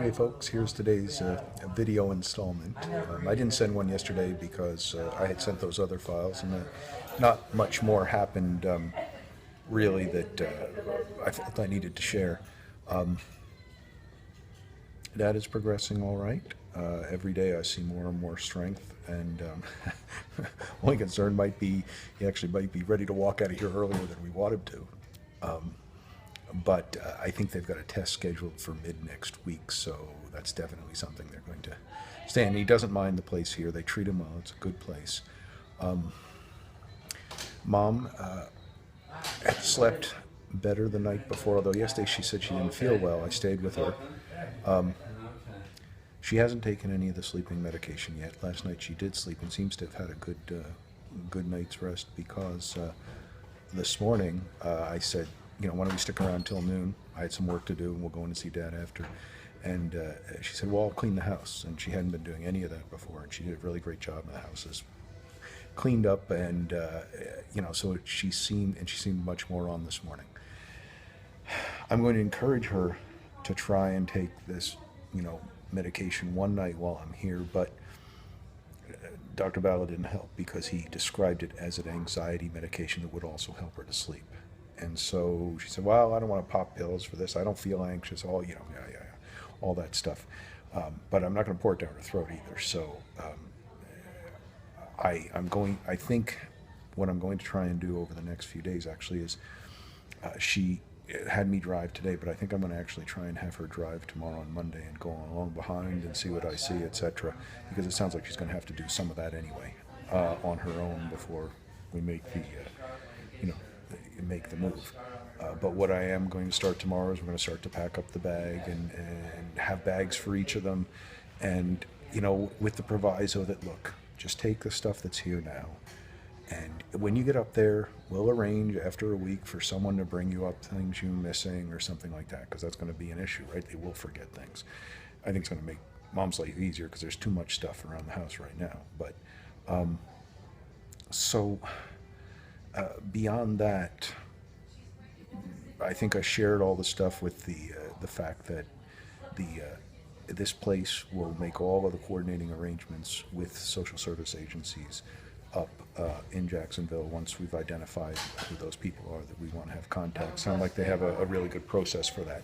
Okay, folks, here's today's video installment. I didn't send one yesterday because I had sent those other files, and not much more happened really that I felt I needed to share. Dad is progressing all right. Every day I see more and more strength, and only concern might be he actually might be ready to walk out of here earlier than we want him to. But I think they've got a test scheduled for mid next week, so that's definitely something they're going to stay in. He doesn't mind the place here. They treat him well. It's a good place. Mom had slept better the night before, although yesterday she said she didn't feel well. I stayed with her. She hasn't taken any of the sleeping medication yet. Last night she did sleep and seems to have had a good night's rest because this morning I said, why don't we stick around till noon? I had some work to do, and we'll go in and see Dad after. And she said, well, I'll clean the house. And she hadn't been doing any of that before, and she did a really great job. The house is cleaned up, and so she seemed much more on this morning. I'm going to encourage her to try and take this, medication one night while I'm here, but Dr. Balla didn't help because he described it as an anxiety medication that would also help her to sleep. And so she said, well, I don't want to pop pills for this. I don't feel anxious, all that stuff. But I'm not going to pour it down her throat either. So I think what I'm going to try and do over the next few days actually is she had me drive today, but I think I'm going to actually try and have her drive tomorrow and Monday and go along behind and see what I see, etc. Because it sounds like she's going to have to do some of that anyway on her own before we make the move. But what I am going to start tomorrow is we're going to start to pack up the bag and have bags for each of them, and with the proviso that, look, just take the stuff that's here now, and when you get up there, we'll arrange after a week for someone to bring you up things you're missing or something like that, because that's going to be an issue, right? They will forget things. I think it's going to make Mom's life easier because there's too much stuff around the house right now. But beyond that, I think I shared all the stuff with the fact that this place will make all of the coordinating arrangements with social service agencies up in Jacksonville once we've identified who those people are that we want to have contact. Sound like they have a really good process for that.